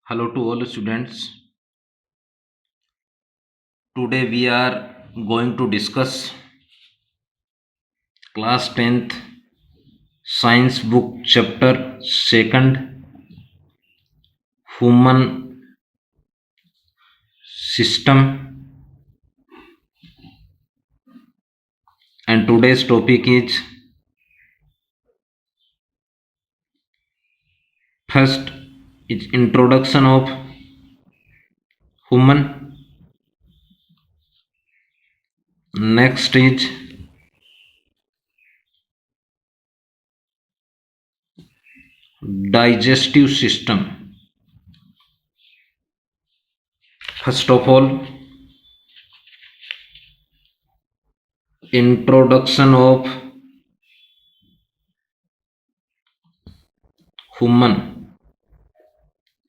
Hello to all students. Today we are going to discuss class 10th science book chapter 2nd human system, and today's topic is first is introduction of human, next is digestive system. First of all, introduction of human.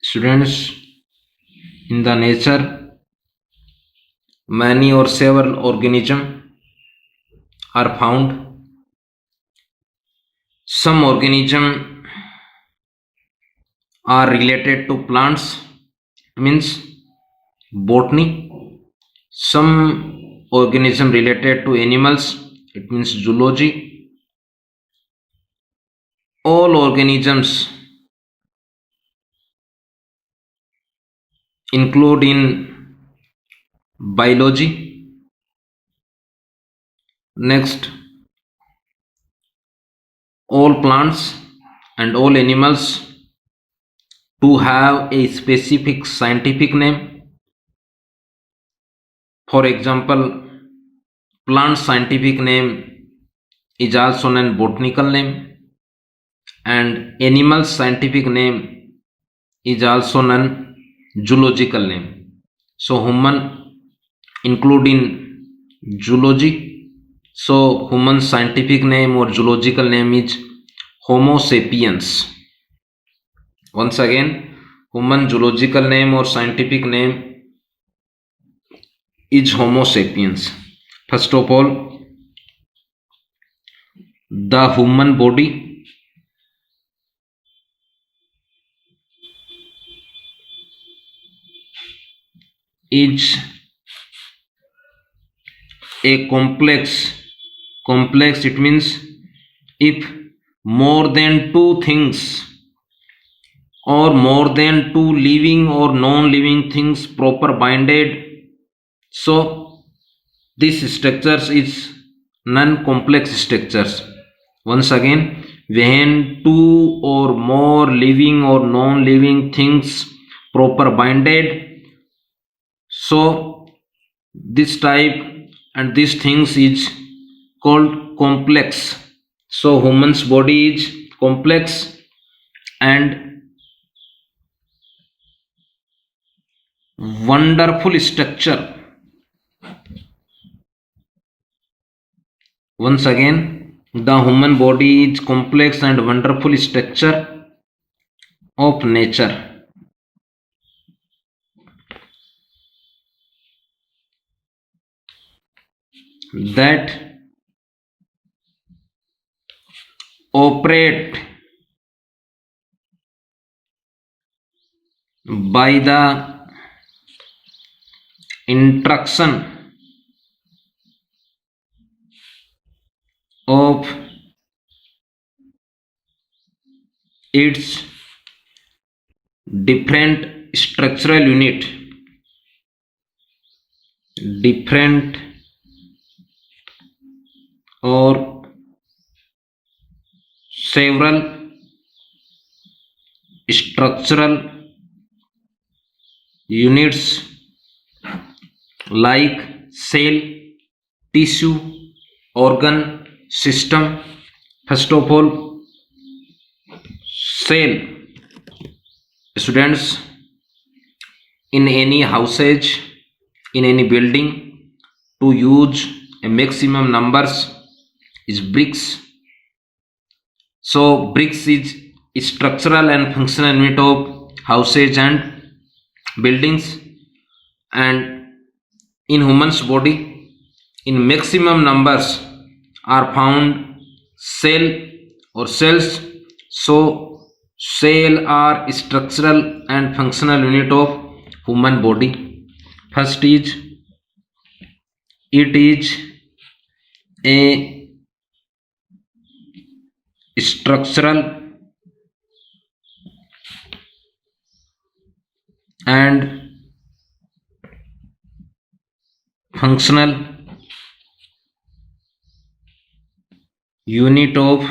Students, in the nature many or several organisms are found. Some organisms are related to plants, it means botany. Some organism related to animals, it means zoology. All organisms include in biology. Next, all plants and all animals to have a specific scientific name. For example, plant scientific name is also known botanical name, and animal scientific name is also known zoological name. So human include in zoology. So human scientific name or zoological name is Homo sapiens. Once again, human zoological name or scientific name is Homo sapiens. First of all, the human body is a complex. It means if more than two things or more than two living or non-living things proper binded, so this structures is non-complex structures. Once again, when two or more living or non-living things proper binded, so this type and these things is called complex. So human's body is complex and wonderful structure. Once again, the human body is complex and wonderful structure of nature. That operate by the interaction of its different structural unit, different or several structural units like cell, tissue, organ, system. First of all, cell. Students, in any houses, in any building, to use a maximum numbers is bricks. So bricks is structural and functional unit of houses and buildings. And in human's body, in maximum numbers are found cell or cells. So Cell are structural and functional unit of human body. First is, it is a structural and functional unit of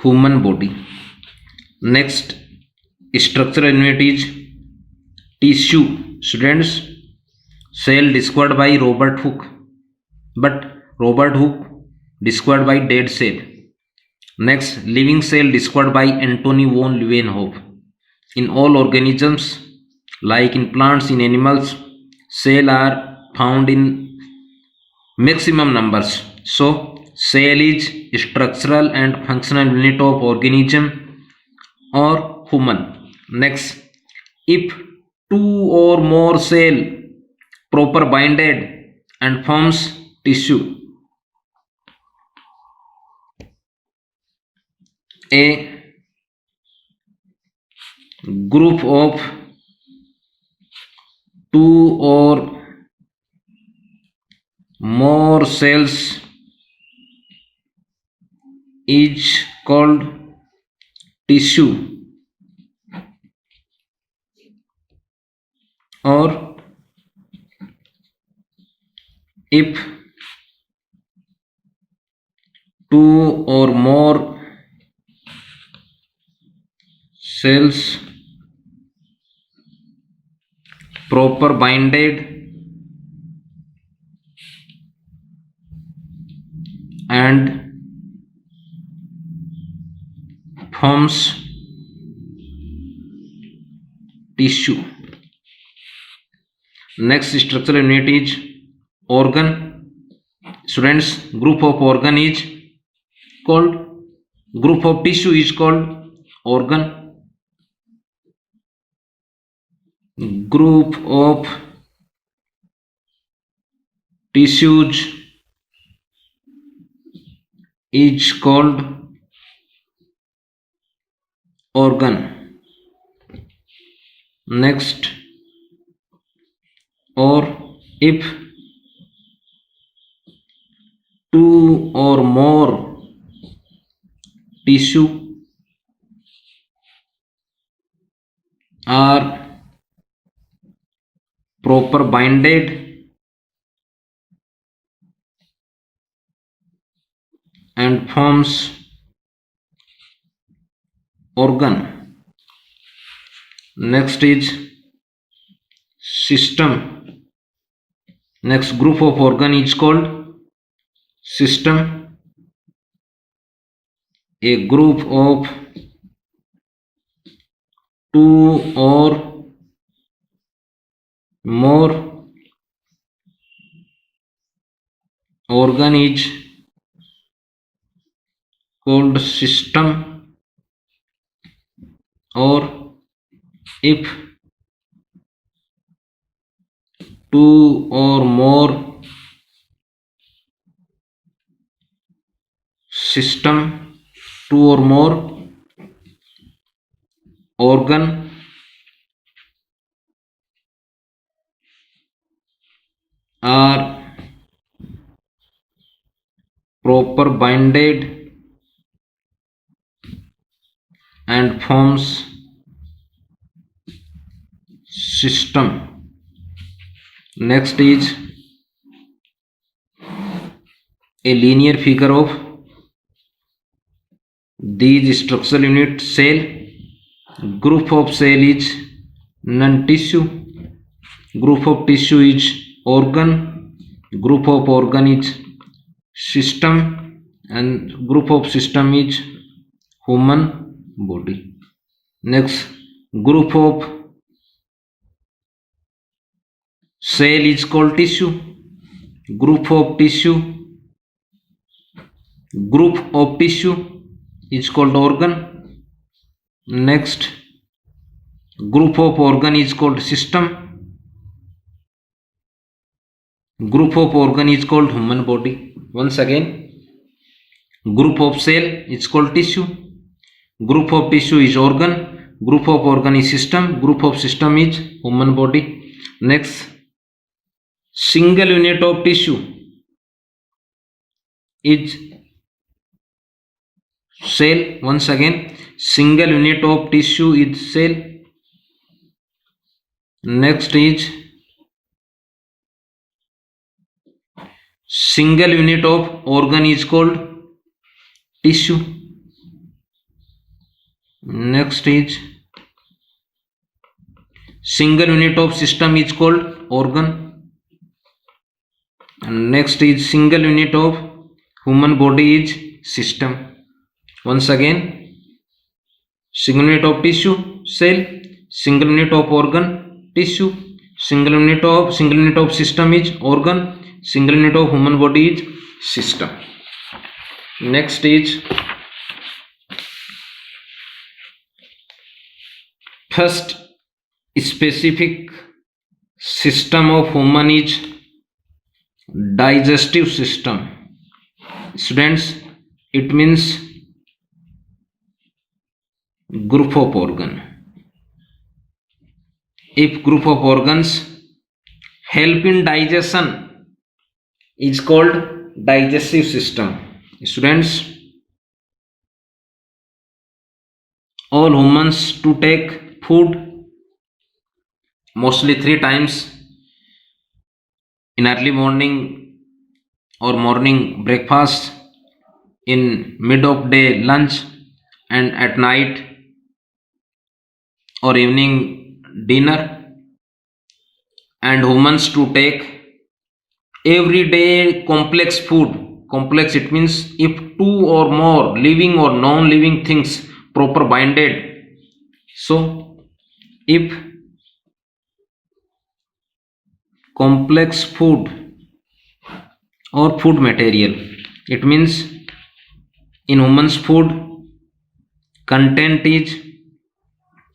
human body. Next structural unit is tissue. Students, cell described by Robert Hooke, but Robert Hooke described by dead cell. Next, living cell described by Anthony von Leeuwenhoek. In all organisms, like in plants, in animals, cells are found in maximum numbers. So, cell is structural and functional unit of organism or human. Next, if two or more cell proper binded and forms tissue, a group of two or more cells is called tissue, or if two or more cells proper binded and forms tissue. Next structural unit is organ. Students, group of organ is called, group of tissue is called organ. Group of tissues is called organ. Next, or if two or more tissue are proper binded and forms organ. Next is system. Next group of organ is called system. A group of two or more organ is called system, or if two or more system, two or more organ are proper binded and forms system. Next is a linear figure of these structural unit. Cell, group of cell is non-tissue, group of tissue is organ, group of organ is system, and group of system is human body. Next, group of cell is called tissue, group of tissue is called organ. Next, group of organ is called system, group of organ is called human body. Once again, Group of cell is called tissue. Group of tissue is organ. Group of organ is system. Group of system is human body. Next, single unit of tissue is cell. Once again, single unit of tissue is cell. Next is single unit of organ is called tissue. Next is single unit of system is called organ. And next is single unit of human body is system. Once again, single unit of tissue cell, single unit of organ tissue, single unit of system is organ, single unit of human body is system. Next is first specific system of human is digestive system. Students, it means group of organ. If group of organs help in digestion is called digestive system. Students, all humans to take food mostly 3 times in early morning or morning breakfast, in mid of day lunch, and at night or evening dinner. And humans to take everyday complex food. Complex, it means if 2 or more living or non-living things proper binded. So if complex food or food material, it means in humans food content is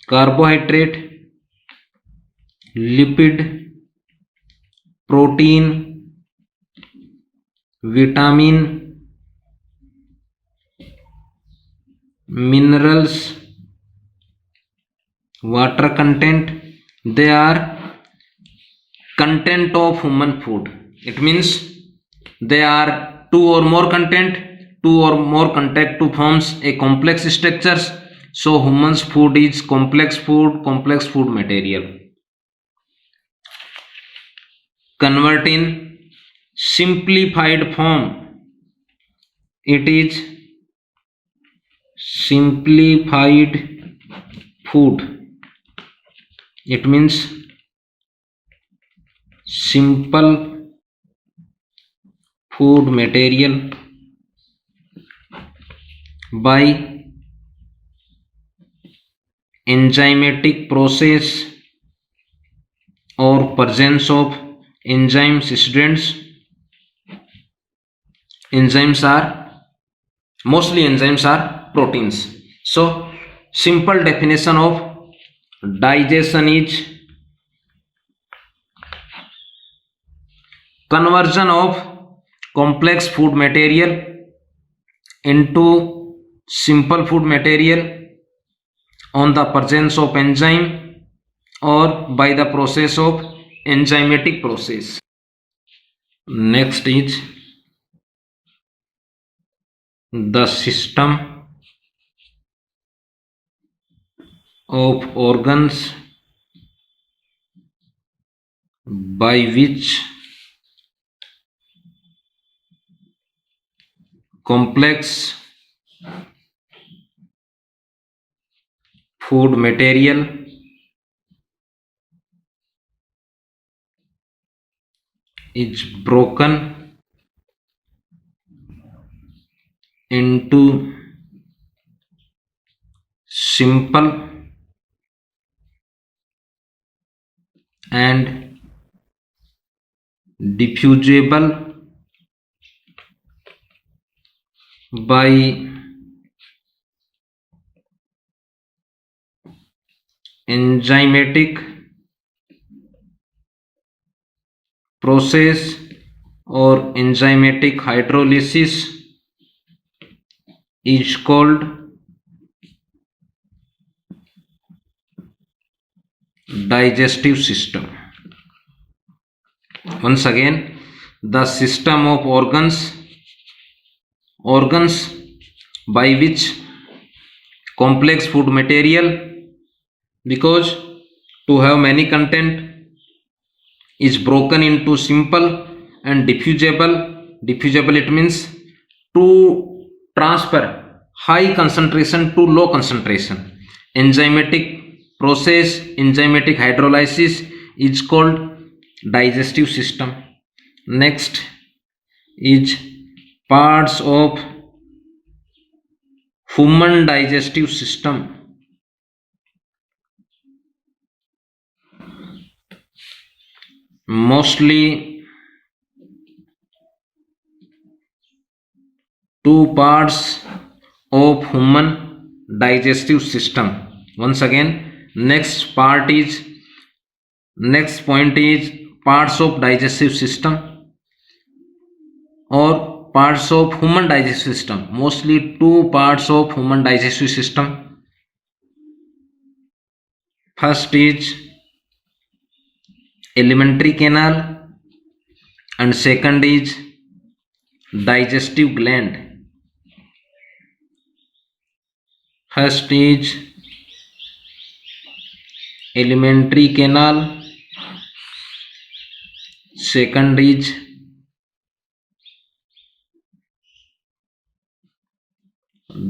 carbohydrate, lipid, protein, vitamin, minerals, water content. They are content of human food. It means they are 2 or more content. 2 or more contact to forms a complex structures. So humans food is complex food material. Convert in simplified form, it is simplified food. It means simple food material by enzymatic process or presence of enzymes. Students, mostly enzymes are proteins. So simple definition of digestion is conversion of complex food material into simple food material on the presence of enzyme or by the process of enzymatic process. Next is the system of organs by which complex food material is broken into simple and diffusible by enzymatic process or enzymatic hydrolysis is called digestive system. Once again, the system of organs by which complex food material, because to have many content, is broken into simple and diffusible. It means to transfer high concentration to low concentration. Enzymatic process, enzymatic hydrolysis is called digestive system. Next is parts of human digestive system. Mostly two parts of human digestive system. Once again, next point is parts of digestive system or parts of human digestive system. Mostly two parts of human digestive system. First is alimentary canal and second is digestive gland. First is alimentary canal, second is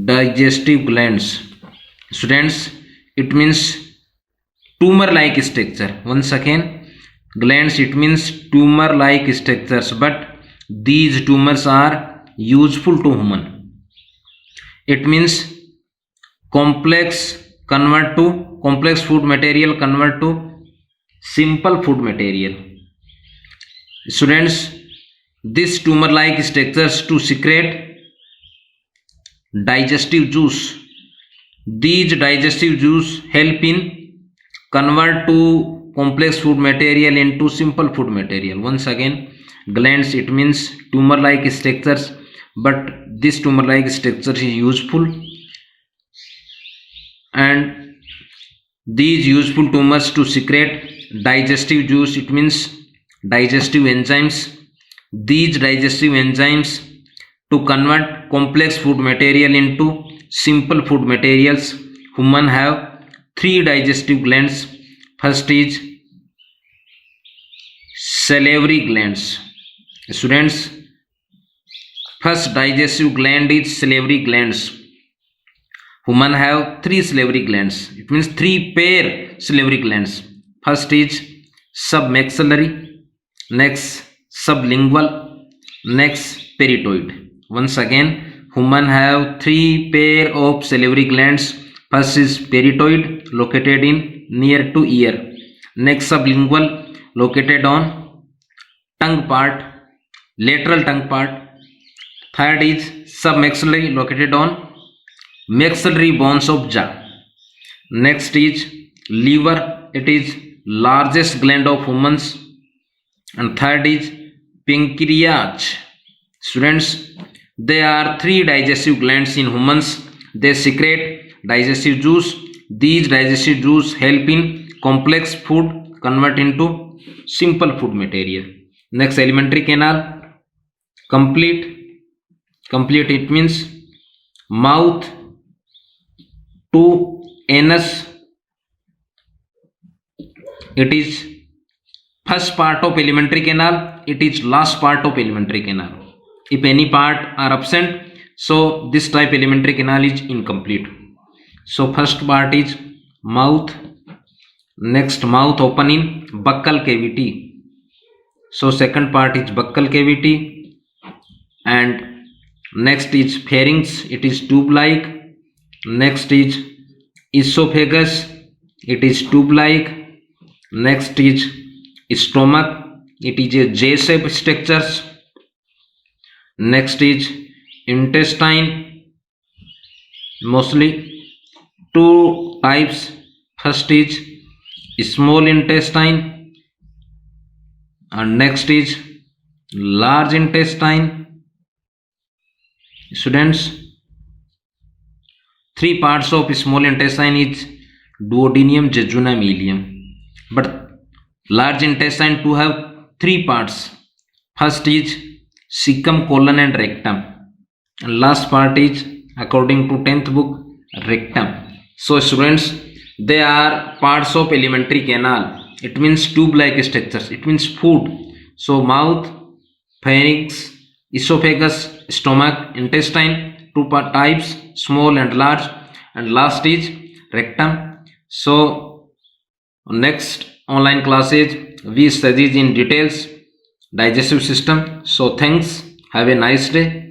digestive glands. Students, it means tumor like structure. Once again, glands, it means tumor like structures, but these tumors are useful to human. It means complex food material convert to simple food material. Students, this tumor like structures to secrete digestive juice. These digestive juice help in convert to complex food material into simple food material. Once again, glands, it means tumor like structures, but this tumor like structure is useful, and these useful tumors to secrete digestive juice, it means digestive enzymes. These digestive enzymes to convert complex food material into simple food materials. Human have three digestive glands. First is salivary glands. Students, first digestive gland is salivary glands. Human have three salivary glands. It means three pair salivary glands. First is submaxillary, next sublingual, next parotid. Once again, human have three pair of salivary glands. First is parotid, located in near to ear. Next sublingual, located on tongue part, lateral tongue part. Third is submaxillary, located on maxillary bones of jaw. Next is liver, it is largest gland of humans. And third is pancreas. Students, there are three digestive glands in humans. They secrete digestive juice. These digestive juice help in complex food convert into simple food material. Next, alimentary canal, complete. It means mouth to anus. It is first part of alimentary canal, it is last part of alimentary canal. If any part are absent, so this type alimentary canal is incomplete. So first part is mouth, next mouth open in buccal cavity. So second part is buccal cavity, and next is pharynx, it is tube like. Next is esophagus, it is tube like. Next is stomach, it is a J-shaped structures. Next is intestine, mostly two types. First is small intestine and next is large intestine. Students, Three parts of small intestine is duodenum, jejunum, ileum. But large intestine to have three parts. First is cecum, colon and rectum. And last part is, according to 10th book, rectum. So students, they are parts of alimentary canal. It means tube-like structures. It means food. So mouth, pharynx, esophagus, stomach, intestine, two types, small and large, and last is rectum. So next online classes we studies in details digestive system. So thanks, have a nice day.